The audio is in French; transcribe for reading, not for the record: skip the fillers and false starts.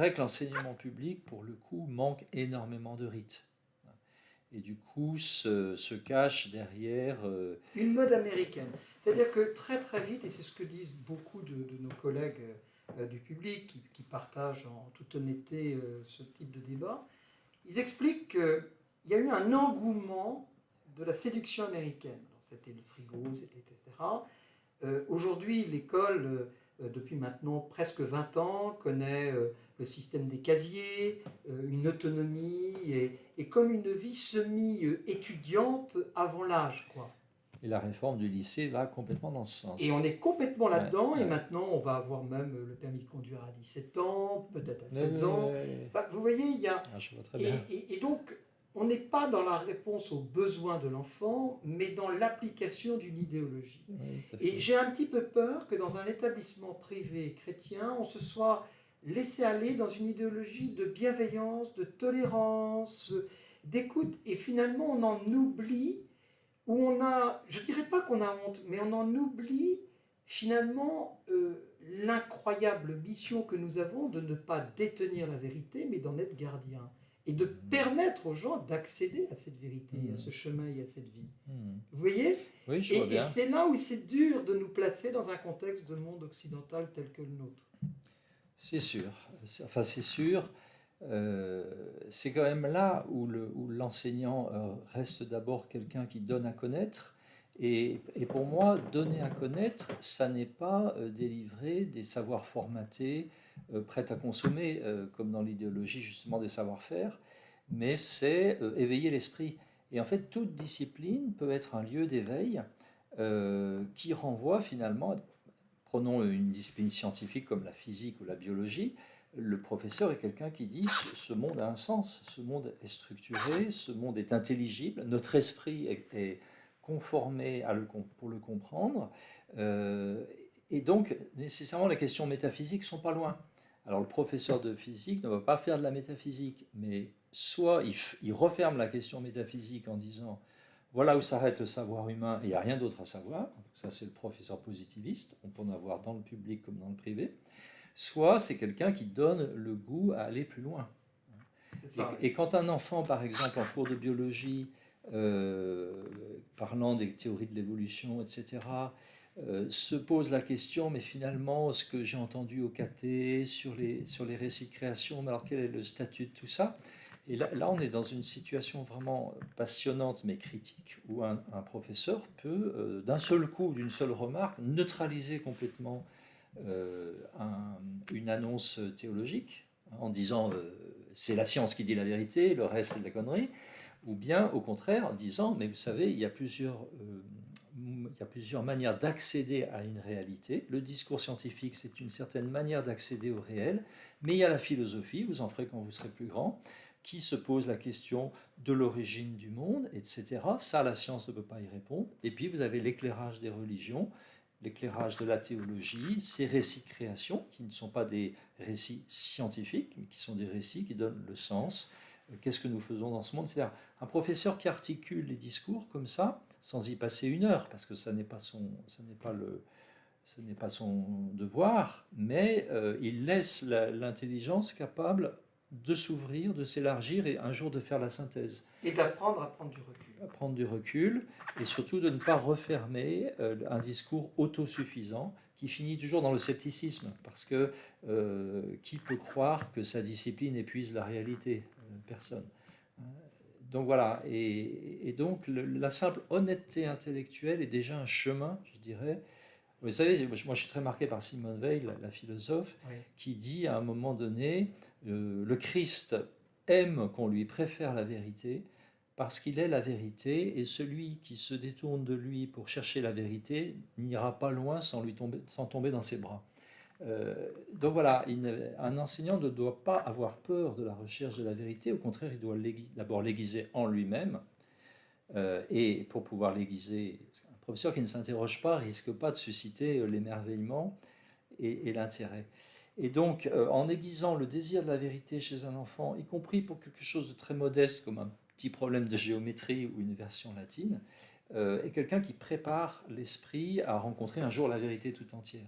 vrai que l'enseignement public, pour le coup, manque énormément de rites. Et du coup, se cache derrière... Une mode américaine. C'est-à-dire que très très vite, et c'est ce que disent beaucoup de nos collègues du public qui partagent en toute honnêteté ce type de débat, ils expliquent qu'il y a eu un engouement de la séduction américaine. Alors, c'était le frigo, c'était etc. Aujourd'hui, l'école, depuis maintenant presque 20 ans, connaît le système des casiers, une autonomie et comme une vie semi-étudiante avant l'âge, quoi. Et la réforme du lycée va complètement dans ce sens. Et on est complètement là-dedans, Ouais, et ouais. maintenant on va avoir même le permis de conduire à 17 ans, peut-être à Ouais, 16 ouais, ans. ouais. Enfin, vous voyez, il y a... Ah, je vois très bien. Et donc, on n'est pas dans la réponse aux besoins de l'enfant, mais dans l'application d'une idéologie. Oui, tout à Et fait. j'ai un petit peu peur que dans un établissement privé chrétien, on se soit laissé aller dans une idéologie de bienveillance, de tolérance, d'écoute, et finalement on en oublie, ou on a, je dirais pas qu'on a honte, mais on en oublie finalement l'incroyable mission que nous avons de ne pas détenir la vérité, mais d'en être gardien. Et de permettre aux gens d'accéder à cette vérité, à ce chemin et à cette vie. Vous voyez? Oui, je vois Et bien. c'est là où c'est dur de nous placer dans un contexte de monde occidental tel que le nôtre. C'est sûr. Enfin, c'est sûr. C'est quand même là où l'enseignant reste d'abord quelqu'un qui donne à connaître. Et pour moi, donner à connaître, ça n'est pas délivrer des savoirs formatés, prêts à consommer, comme dans l'idéologie justement des savoir-faire, mais c'est éveiller l'esprit. Et en fait, toute discipline peut être un lieu d'éveil qui renvoie finalement, prenons une discipline scientifique comme la physique ou la biologie, le professeur est quelqu'un qui dit ce monde a un sens, ce monde est structuré, ce monde est intelligible, notre esprit est conformé pour le comprendre, et donc nécessairement les questions métaphysiques sont pas loin. Alors le professeur de physique ne va pas faire de la métaphysique, mais soit il referme la question métaphysique en disant voilà où s'arrête le savoir humain et il n'y a rien d'autre à savoir. Donc ça, c'est le professeur positiviste. On peut en avoir dans le public comme dans le privé. Soit c'est quelqu'un qui donne le goût à aller plus loin. Et quand un enfant, par exemple, en cours de biologie, parlant des théories de l'évolution, etc., se pose la question, mais finalement, ce que j'ai entendu au caté sur les récits de création, mais alors quel est le statut de tout ça? Et là, on est dans une situation vraiment passionnante mais critique où un professeur peut, d'un seul coup, d'une seule remarque, neutraliser complètement une annonce théologique en disant c'est la science qui dit la vérité, le reste c'est de la connerie, ou bien au contraire en disant mais vous savez, il y a plusieurs manières d'accéder à une réalité. Le discours scientifique, c'est une certaine manière d'accéder au réel, mais il y a la philosophie, vous en ferez quand vous serez plus grand, qui se pose la question de l'origine du monde, etc. Ça, la science ne peut pas y répondre. Et puis, vous avez l'éclairage des religions, l'éclairage de la théologie, ces récits de création, qui ne sont pas des récits scientifiques, mais qui sont des récits qui donnent le sens. Qu'est-ce que nous faisons dans ce monde? C'est-à-dire, un professeur qui articule les discours comme ça, sans y passer une heure, parce que ça n'est pas son devoir, mais il laisse l'intelligence capable de s'ouvrir, de s'élargir et un jour de faire la synthèse. Et d'apprendre à prendre du recul. À prendre du recul et surtout de ne pas refermer un discours autosuffisant qui finit toujours dans le scepticisme parce que qui peut croire que sa discipline épuise la réalité? Personne. Donc voilà, et donc la simple honnêteté intellectuelle est déjà un chemin, je dirais. Vous savez, moi je suis très marqué par Simone Veil, la philosophe, Oui. qui dit à un moment donné, le Christ aime qu'on lui préfère la vérité parce qu'il est la vérité, et celui qui se détourne de lui pour chercher la vérité n'ira pas loin sans tomber dans ses bras. Donc voilà, un enseignant ne doit pas avoir peur de la recherche de la vérité, au contraire, il doit d'abord l'aiguiser en lui-même, et pour pouvoir l'aiguiser, un professeur qui ne s'interroge pas risque pas de susciter l'émerveillement et l'intérêt. Et donc, en aiguisant le désir de la vérité chez un enfant, y compris pour quelque chose de très modeste comme un petit problème de géométrie ou une version latine, est quelqu'un qui prépare l'esprit à rencontrer un jour la vérité tout entière.